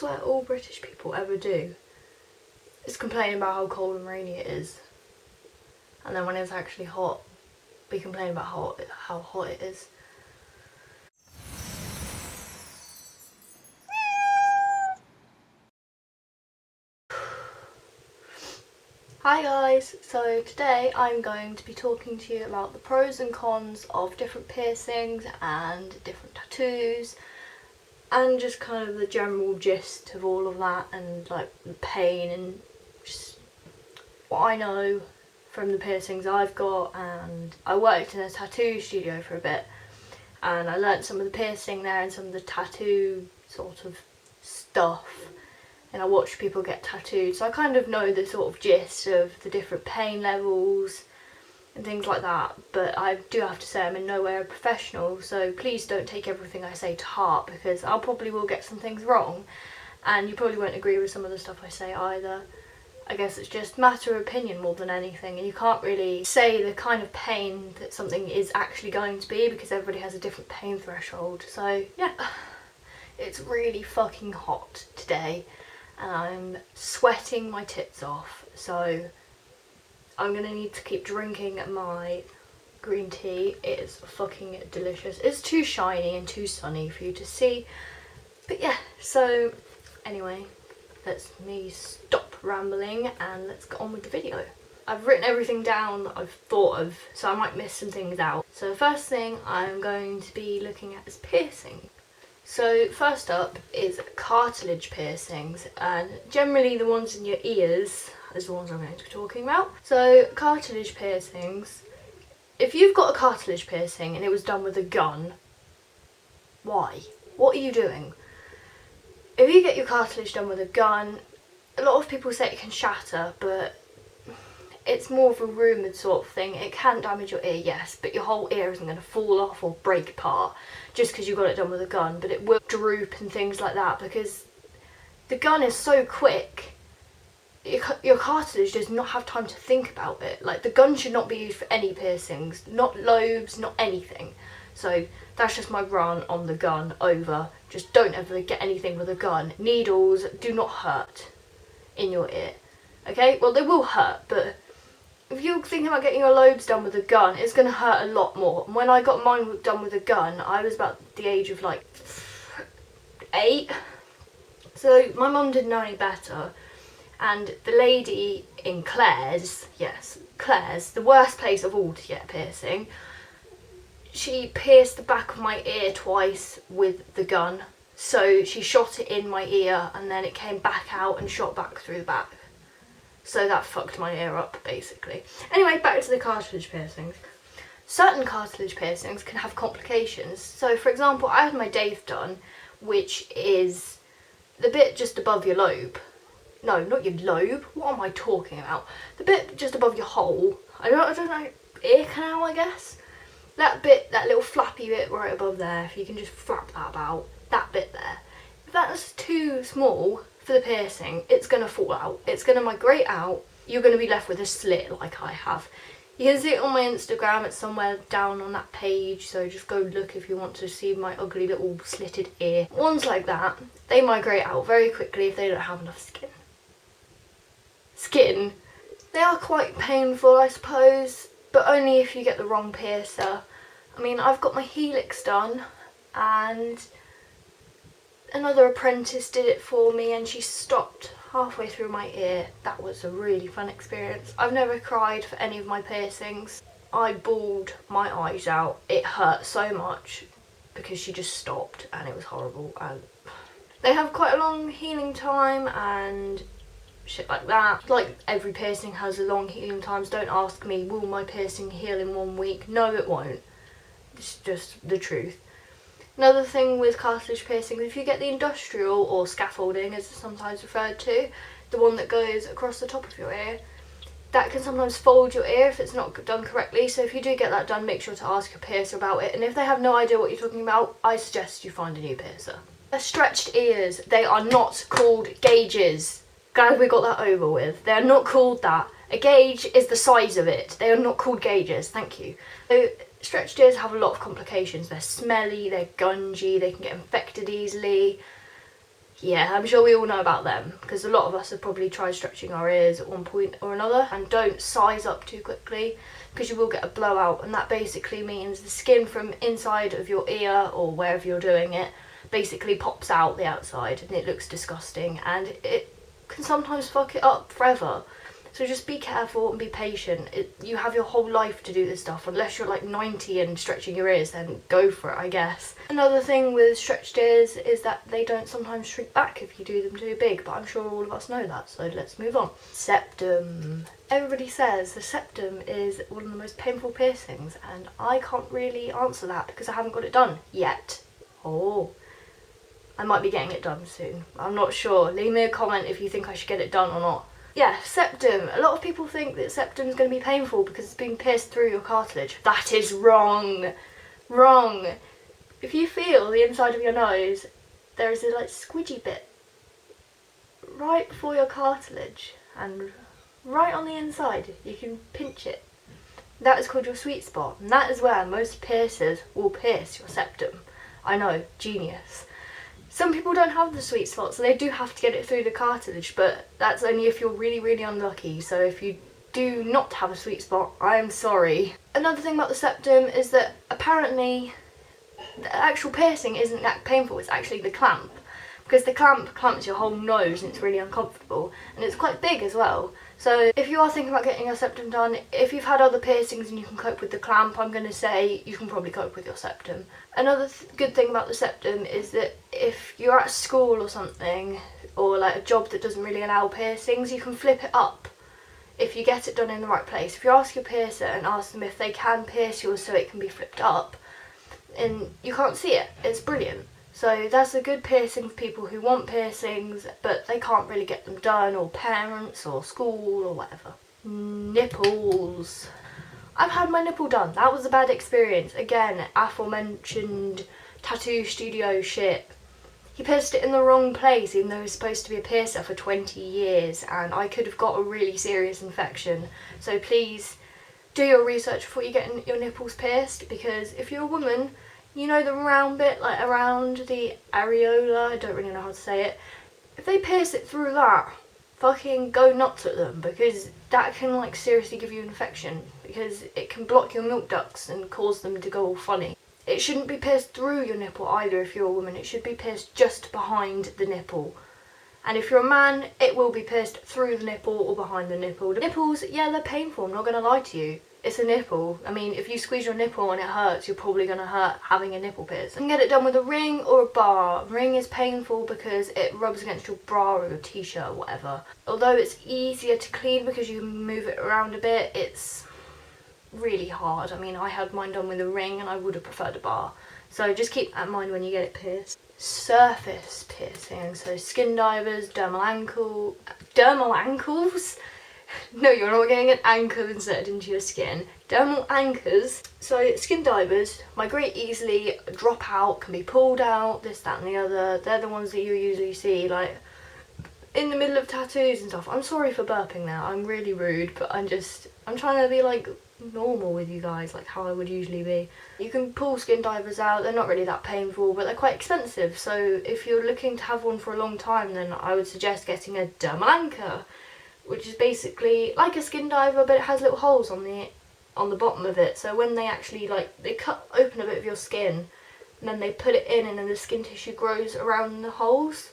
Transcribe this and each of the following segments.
swear all British people ever do is complain about how cold and rainy it is. And then when it's actually hot, we complain about how hot it is. Hi guys, so today I'm going to be talking to you about the pros and cons of different piercings and different tattoos and just kind of the general gist of all of that and like the pain and just what I know from the piercings I've got. And I worked in a tattoo studio for a bit and I learnt some of the piercing there and some of the tattoo sort of stuff. And I watch people get tattooed, so I kind of know the sort of gist of the different pain levels and things like that. But I do have to say I'm in no way a professional, so please don't take everything I say to heart, because I probably will get some things wrong and you probably won't agree with some of the stuff I say either. I guess it's just matter of opinion more than anything, and you can't really say the kind of pain that something is actually going to be because everybody has a different pain threshold. So yeah, it's really fucking hot today. And I'm sweating my tits off, so I'm gonna need to keep drinking my green tea. It is fucking delicious. It's too shiny and too sunny for you to see, but yeah, so anyway, let's me stop rambling and let's get on with the video. I've written everything down that I've thought of, so I might miss some things out. So the first thing I'm going to be looking at is piercing. So first up is cartilage piercings, and generally the ones in your ears is the ones I'm going to be talking about. So cartilage piercings, if you've got a cartilage piercing and it was done with a gun, why? What are you doing? If you get your cartilage done with a gun, a lot of people say it can shatter, but it's more of a rumoured sort of thing. It can damage your ear, yes, but your whole ear isn't going to fall off or break apart just because you got it done with a gun, but it will droop and things like that because the gun is so quick. Your cartilage does not have time to think about it. Like, the gun should not be used for any piercings, not lobes, not anything. So that's just my rant on the gun over. Just don't ever get anything with a gun. Needles do not hurt in your ear. Okay, well they will hurt, but if you're thinking about getting your lobes done with a gun, it's going to hurt a lot more. And when I got mine done with a gun, I was about the age of like 8. So my mum didn't know any better. And the lady in Claire's, yes, Claire's, the worst place of all to get a piercing, she pierced the back of my ear twice with the gun. So she shot it in my ear and then it came back out and shot back through the back. So that fucked my ear up, basically. Anyway, back to the cartilage piercings. Certain cartilage piercings can have complications. So, for example, I had my Dave done, which is the bit just above your lobe. No, not your lobe. What am I talking about? The bit just above your hole. I don't know, ear canal, I guess. That bit, that little flappy bit right above there, if you can just flap that about, that bit there. If that's too small for the piercing, it's going to fall out. It's going to migrate out. You're going to be left with a slit like I have. You can see it on my Instagram. It's somewhere down on that page, so just go look if you want to see my ugly little slitted ear. Ones like that, they migrate out very quickly if they don't have enough skin. They are quite painful, I suppose, but only if you get the wrong piercer. I mean, I've got my helix done and another apprentice did it for me and she stopped halfway through my ear. That was a really fun experience. I've never cried for any of my piercings. I bawled my eyes out. It hurt so much because she just stopped and it was horrible. And they have quite a long healing time and shit like that. Like every piercing has a long healing times. Don't ask me, will my piercing heal in 1 week? No, it won't. It's just the truth. Another thing with cartilage piercings, if you get the industrial or scaffolding as it's sometimes referred to, the one that goes across the top of your ear, that can sometimes fold your ear if it's not done correctly. So if you do get that done, make sure to ask your piercer about it, and if they have no idea what you're talking about, I suggest you find a new piercer. Stretched ears, they are not called gauges. Glad we got that over with. They are not called that. A gauge is the size of it. They are not called gauges, thank you. So stretched ears have a lot of complications. They're smelly, they're gungy, they can get infected easily. Yeah, I'm sure we all know about them, because a lot of us have probably tried stretching our ears at one point or another. And don't size up too quickly, because you will get a blowout, and that basically means the skin from inside of your ear or wherever you're doing it basically pops out the outside, and it looks disgusting, and it can sometimes fuck it up forever. So just be careful and be patient. You have your whole life to do this stuff. Unless you're like 90 and stretching your ears, then go for it, I guess. Another thing with stretched ears is that they don't sometimes shrink back if you do them too big, but I'm sure all of us know that, so let's move on. Septum. Everybody says the septum is one of the most painful piercings, and I can't really answer that because I haven't got it done yet. Oh, I might be getting it done soon. I'm not sure. Leave me a comment if you think I should get it done or not. Yeah, septum. A lot of people think that septum is going to be painful because it's being pierced through your cartilage. That is wrong. Wrong. If you feel the inside of your nose, there is a like squidgy bit right before your cartilage and right on the inside. You can pinch it. That is called your sweet spot, and that is where most piercers will pierce your septum. I know, genius. Some people don't have the sweet spot, so they do have to get it through the cartilage, but that's only if you're really, really unlucky. So if you do not have a sweet spot, I am sorry. Another thing about the septum is that apparently the actual piercing isn't that painful, it's actually the clamp. Because the clamp clamps your whole nose and it's really uncomfortable, and it's quite big as well. So if you are thinking about getting your septum done, if you've had other piercings and you can cope with the clamp, I'm going to say you can probably cope with your septum. Another good thing about the septum is that if you're at school or something, or like a job that doesn't really allow piercings, you can flip it up if you get it done in the right place. If you ask your piercer and ask them if they can pierce yours so it can be flipped up, and you can't see it, it's brilliant. So that's a good piercing for people who want piercings but they can't really get them done, or parents or school or whatever. Nipples. I've had my nipple done. That was a bad experience. Again, aforementioned tattoo studio shit. He pierced it in the wrong place even though he was supposed to be a piercer for 20 years and I could have got a really serious infection. So please do your research before you get your nipples pierced, because if you're a woman, you know the round bit, like around the areola, I don't really know how to say it. If they pierce it through that, fucking go nuts at them, because that can like seriously give you an infection, because it can block your milk ducts and cause them to go all funny. It shouldn't be pierced through your nipple either if you're a woman, it should be pierced just behind the nipple. And if you're a man, it will be pierced through the nipple or behind the nipple. The nipples, yeah, they're painful, I'm not going to lie to you. It's a nipple. I mean, if you squeeze your nipple and it hurts, you're probably going to hurt having a nipple piercing. You can get it done with a ring or a bar. Ring is painful because it rubs against your bra or your t-shirt or whatever. Although it's easier to clean because you can move it around a bit, it's really hard. I mean, I had mine done with a ring and I would have preferred a bar. So just keep that in mind when you get it pierced. Surface piercing, so skin divers, dermal ankles? No, you're not getting an ankle inserted into your skin. Dermal anchors. So skin divers migrate easily, drop out, can be pulled out, this, that and the other. They're the ones that you usually see like in the middle of tattoos and stuff. I'm sorry for burping now, I'm really rude, but I'm trying to be like normal with you guys, like how I would usually be. You can pull skin divers out, they're not really that painful, but they're quite expensive. So if you're looking to have one for a long time, then I would suggest getting a dermal anchor, which is basically like a skin diver, but it has little holes on the bottom of it. So when they actually they cut open a bit of your skin and then they put it in, and then the skin tissue grows around the holes.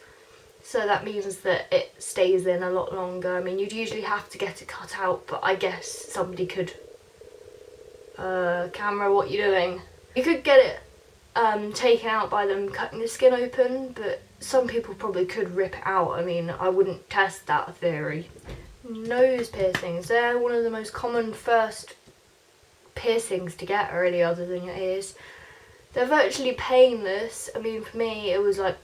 So that means that it stays in a lot longer. I mean, you'd usually have to get it cut out, but I guess somebody could camera what you're doing. You could get it taken out by them cutting the skin open, but some people probably could rip it out. I mean, I wouldn't test that theory. Nose piercings, they're one of the most common first piercings to get, really, other than your ears. They're virtually painless. I mean, for me it was like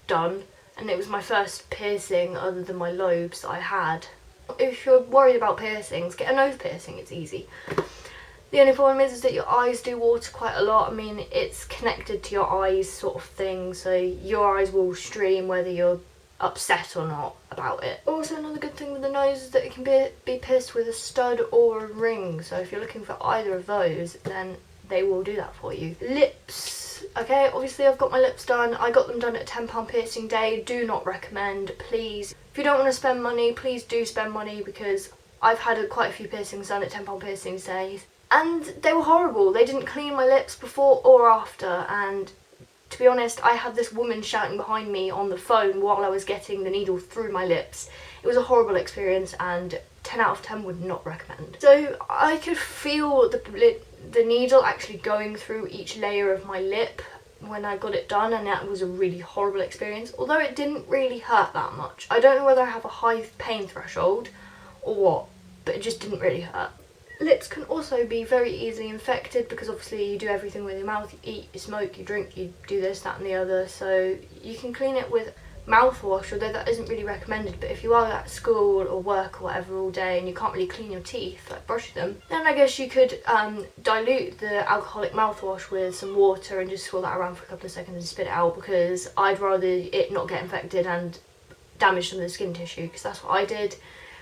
done, and it was my first piercing other than my lobes that I had. If you're worried about piercings, get a nose piercing, it's easy. The only problem is that your eyes do water quite a lot. I mean, it's connected to your eyes sort of thing, so your eyes will stream whether you're upset or not about it. Also, another good thing with the nose is that it can be pierced with a stud or a ring, so if you're looking for either of those, then they will do that for you. Lips, okay, obviously I've got my lips done. I got them done at £10 piercing day. Do not recommend, please. If you don't want to spend money, please do spend money, because I've had quite a few piercings done at £10 piercing days and they were horrible. They didn't clean my lips before or after, and to be honest, I had this woman shouting behind me on the phone while I was getting the needle through my lips. It was a horrible experience, and 10 out of 10 would not recommend. So I could feel the needle actually going through each layer of my lip when I got it done, and that was a really horrible experience, although it didn't really hurt that much. I don't know whether I have a high pain threshold or what, but it just didn't really hurt. Lips can also be very easily infected because obviously you do everything with your mouth. You eat, you smoke, you drink, you do this, that and the other. So you can clean it with mouthwash, although that isn't really recommended. But if you are at school or work or whatever all day and you can't really clean your teeth, like brush them, then I guess you could dilute the alcoholic mouthwash with some water and just swirl that around for a couple of seconds and spit it out, because I'd rather it not get infected and damage some of the skin tissue, because that's what I did.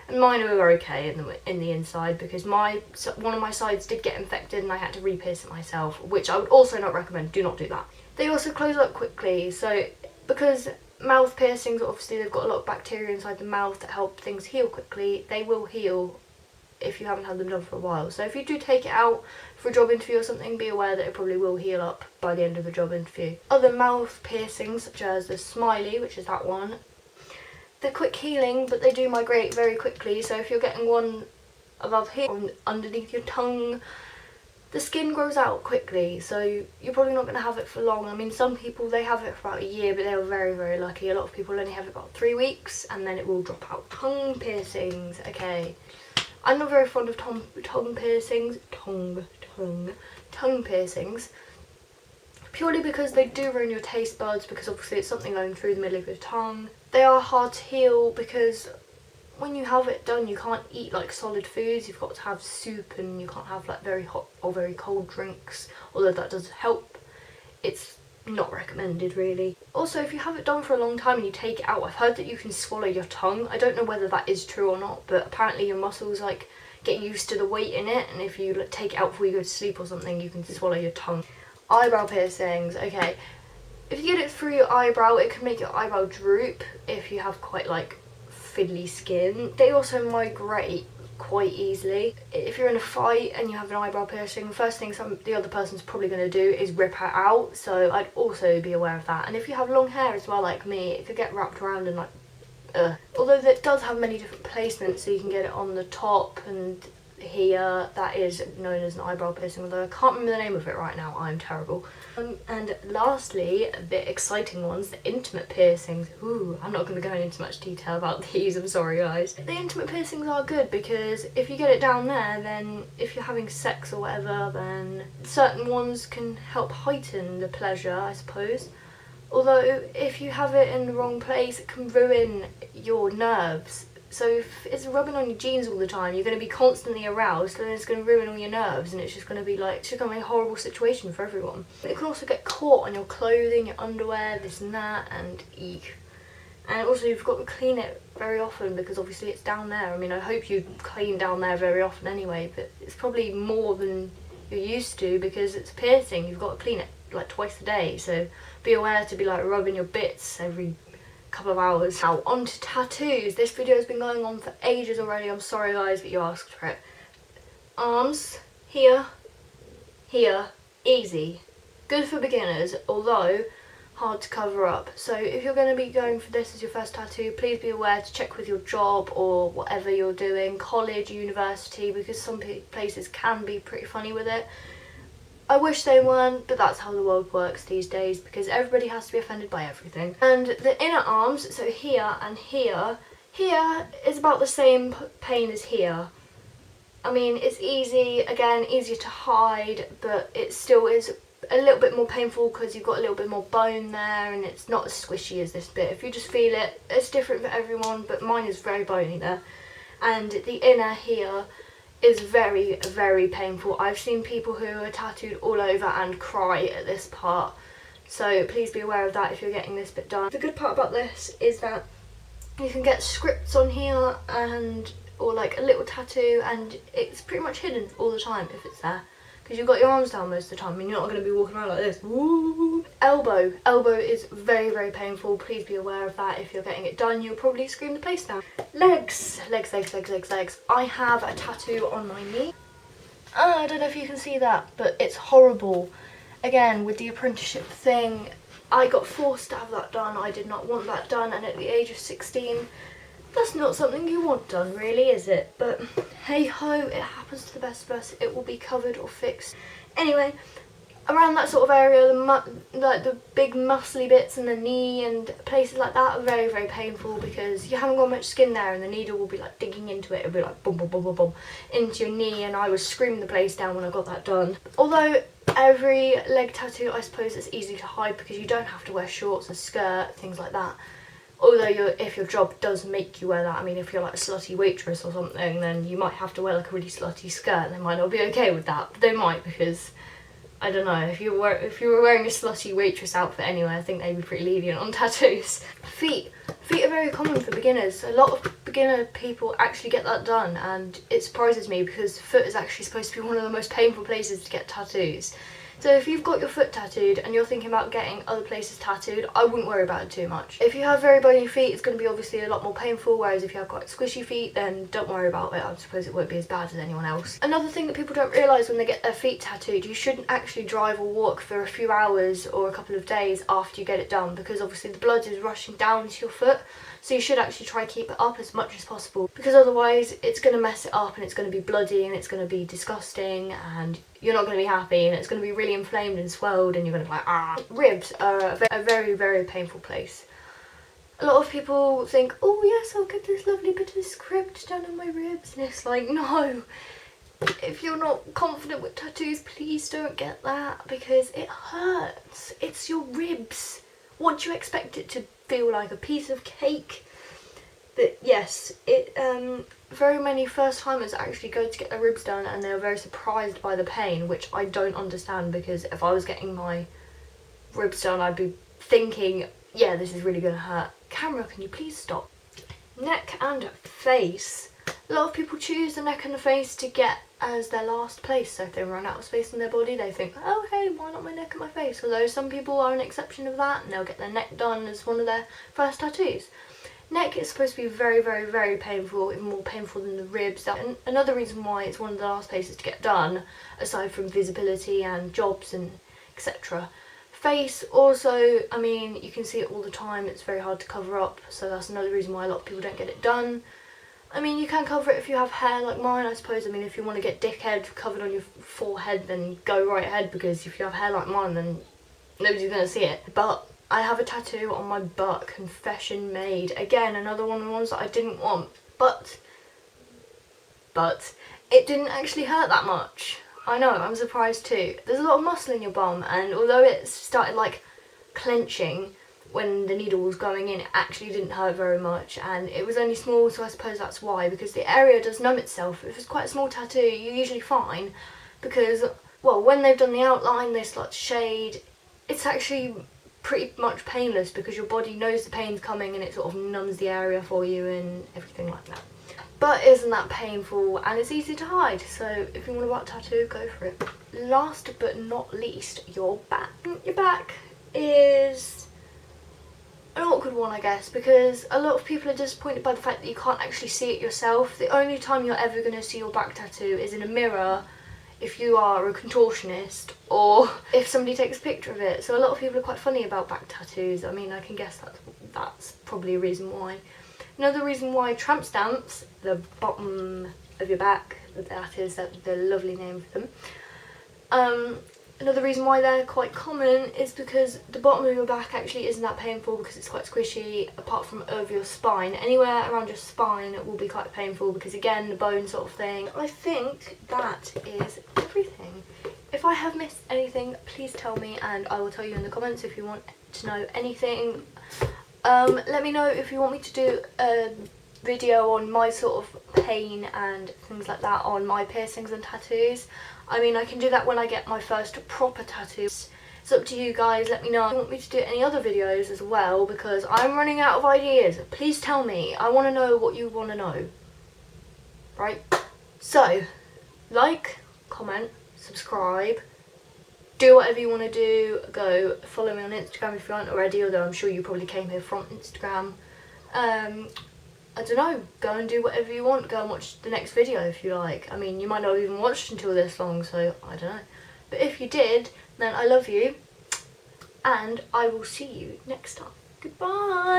And mine were okay in the inside, because one of my sides did get infected and I had to re-pierce it myself, which I would also not recommend. Do not do that. They also close up quickly, so because mouth piercings, obviously they've got a lot of bacteria inside the mouth that help things heal quickly, they will heal if you haven't had them done for a while. So if you do take it out for a job interview or something, be aware that it probably will heal up by the end of the job interview. Other mouth piercings, such as the smiley, which is that one, they're quick healing, but they do migrate very quickly. So if you're getting one above here or underneath your tongue, the skin grows out quickly, so you're probably not going to have it for long. I mean, some people, they have it for about a year, but they're very, very lucky. A lot of people only have it about 3 weeks, and then it will drop out. Tongue piercings, okay. I'm not very fond of tongue piercings, tongue piercings, purely because they do ruin your taste buds, because obviously it's something going through the middle of your tongue. They are hard to heal because when you have it done, you can't eat like solid foods. You've got to have soup, and you can't have like very hot or very cold drinks, although that does help. It's not recommended really. Also, if you have it done for a long time and you take it out, I've heard that you can swallow your tongue. I don't know whether that is true or not, but apparently your muscles like get used to the weight in it, and if you like, take it out before you go to sleep or something, you can swallow your tongue. Eyebrow piercings, okay. If you get it through your eyebrow, it can make your eyebrow droop if you have quite like fiddly skin. They also migrate quite easily. If you're in a fight and you have an eyebrow piercing, the first thing the other person's probably going to do is rip it out, so I'd also be aware of that. And if you have long hair as well like me, it could get wrapped around and like although it does have many different placements, so you can get it on the top and here. That is known as an eyebrow piercing, although I can't remember the name of it right now. I'm terrible. And lastly, the exciting ones, the intimate piercings. Ooh, I'm not going to go into much detail about these, I'm sorry guys. The intimate piercings are good because if you get it down there, then if you're having sex or whatever, then certain ones can help heighten the pleasure, I suppose. Although if you have it in the wrong place, it can ruin your nerves. So if it's rubbing on your jeans all the time, you're going to be constantly aroused, and it's going to ruin all your nerves, and it's just going to be a horrible situation for everyone. It can also get caught on your clothing, your underwear, this and that, and eek. And also you've got to clean it very often because obviously it's down there. I mean, I hope you clean down there very often anyway, but it's probably more than you're used to because it's a piercing. You've got to clean it like twice a day, so be aware to be like rubbing your bits every couple of hours. Now on to tattoos. This video has been going on for ages already. I'm sorry guys, but you asked for it. Arms, here, easy. Good for beginners, although hard to cover up. So if you're going to be going for this as your first tattoo, please be aware to check with your job or whatever you're doing, college, university, because some places can be pretty funny with it. I wish they weren't, but that's how the world works these days because everybody has to be offended by everything. And the inner arms, so here and here is about the same pain as here. I mean, it's easy, again, easier to hide, but it still is a little bit more painful because you've got a little bit more bone there and it's not as squishy as this bit. If you just feel it, it's different for everyone, but mine is very bony there. And the inner here is very, very painful. I've seen people who are tattooed all over and cry at this part, so please be aware of that if you're getting this bit done. The good part about this is that you can get scripts on here or like a little tattoo, and it's pretty much hidden all the time if it's there because you've got your arms down most of the time and you're not going to be walking around like this. Woo. Elbow. Elbow is very, very painful. Please be aware of that. If you're getting it done, you'll probably scream the place down. Legs. Legs, legs, legs, legs, legs. I have a tattoo on my knee. I don't know if you can see that, but it's horrible. Again, with the apprenticeship thing, I got forced to have that done. I did not want that done, and at the age of 16, that's not something you want done, really, is it? But hey ho, it happens to the best of us. It will be covered or fixed. Anyway, around that sort of area, like the big muscly bits in the knee and places like that are very, very painful because you haven't got much skin there, and the needle will be like digging into it. It'll be like boom, boom, boom, boom, boom into your knee, and I was screaming the place down when I got that done. Although every leg tattoo, I suppose, is easy to hide because you don't have to wear shorts, a skirt, things like that. Although if your job does make you wear that, I mean, if you're like a slutty waitress or something, then you might have to wear like a really slutty skirt, and they might not be okay with that. But they might, because I don't know, if you were wearing a slutty waitress outfit anyway, I think they'd be pretty lenient on tattoos. Feet. Feet are very common for beginners. A lot of beginner people actually get that done, and it surprises me because foot is actually supposed to be one of the most painful places to get tattoos. So if you've got your foot tattooed and you're thinking about getting other places tattooed, I wouldn't worry about it too much. If you have very bony feet, it's going to be obviously a lot more painful, whereas if you have quite squishy feet, then don't worry about it. I suppose it won't be as bad as anyone else. Another thing that people don't realise when they get their feet tattooed, you shouldn't actually drive or walk for a few hours or a couple of days after you get it done, because obviously the blood is rushing down to your foot. So you should actually try to keep it up as much as possible, because otherwise it's going to mess it up and it's going to be bloody and it's going to be disgusting and you're not going to be happy, and it's going to be really inflamed and swelled and you're going to be like, ah. Ribs are a very, very painful place. A lot of people think, oh yes, I'll get this lovely bit of script done on my ribs, and it's like, no. If you're not confident with tattoos, please don't get that, because it hurts. It's your ribs. What do you expect it to feel like? A piece of cake? But yes, very many first timers actually go to get their ribs done and they're very surprised by the pain, which I don't understand, because if I was getting my ribs done, I'd be thinking, yeah, this is really going to hurt. Camera, can you please stop? Neck and face. A lot of people choose the neck and the face to get as their last place. So if they run out of space in their body, they think, oh hey, why not my neck and my face? Although some people are an exception of that, and they'll get their neck done as one of their first tattoos. Neck is supposed to be very, very, very painful, even more painful than the ribs. And another reason why it's one of the last places to get done, aside from visibility and jobs and etc. Face also, I mean, you can see it all the time, it's very hard to cover up, so that's another reason why a lot of people don't get it done. I mean, you can cover it if you have hair like mine, I suppose. I mean, if you want to get dickhead covered on your forehead, then go right ahead, because if you have hair like mine, then nobody's going to see it. But I have a tattoo on my butt, confession made. Again, another one of the ones that I didn't want. But it didn't actually hurt that much. I know, I'm surprised too. There's a lot of muscle in your bum, and although it started like clenching when the needle was going in, it actually didn't hurt very much, and it was only small, so I suppose that's why, because the area does numb itself. If it's quite a small tattoo, you're usually fine, because, well, when they've done the outline, they start to shade, it's actually pretty much painless, because your body knows the pain's coming and it sort of numbs the area for you and everything like that. But isn't that painful, and it's easy to hide, so if you want to want a tattoo, go for it. Last but not least, your back. Your back is an awkward one, I guess, because a lot of people are disappointed by the fact that you can't actually see it yourself. The only time you're ever going to see your back tattoo is in a mirror, if you are a contortionist, or if somebody takes a picture of it. So a lot of people are quite funny about back tattoos. I mean, I can guess that's probably a reason why. Another reason why tramp stamps, the bottom of your back, that is the lovely name for them. Another reason why they're quite common is because the bottom of your back actually isn't that painful, because it's quite squishy, apart from over your spine. Anywhere around your spine it will be quite painful, because again, the bone sort of thing. I think that is everything. If I have missed anything, please tell me and I will tell you in the comments if you want to know anything. Let me know if you want me to do a video on my sort of pain and things like that on my piercings and tattoos. I mean, I can do that when I get my first proper tattoos. It's up to you guys, let me know if you want me to do any other videos as well, because I'm running out of ideas. Please tell me, I want to know what you want to know. Right? So, like, comment, subscribe, do whatever you want to do. Go follow me on Instagram if you aren't already, although I'm sure you probably came here from Instagram. I don't know, go and do whatever you want. Go and watch the next video if you like. I mean, you might not have even watched until this long, so I don't know. But if you did, then I love you, and I will see you next time. Goodbye!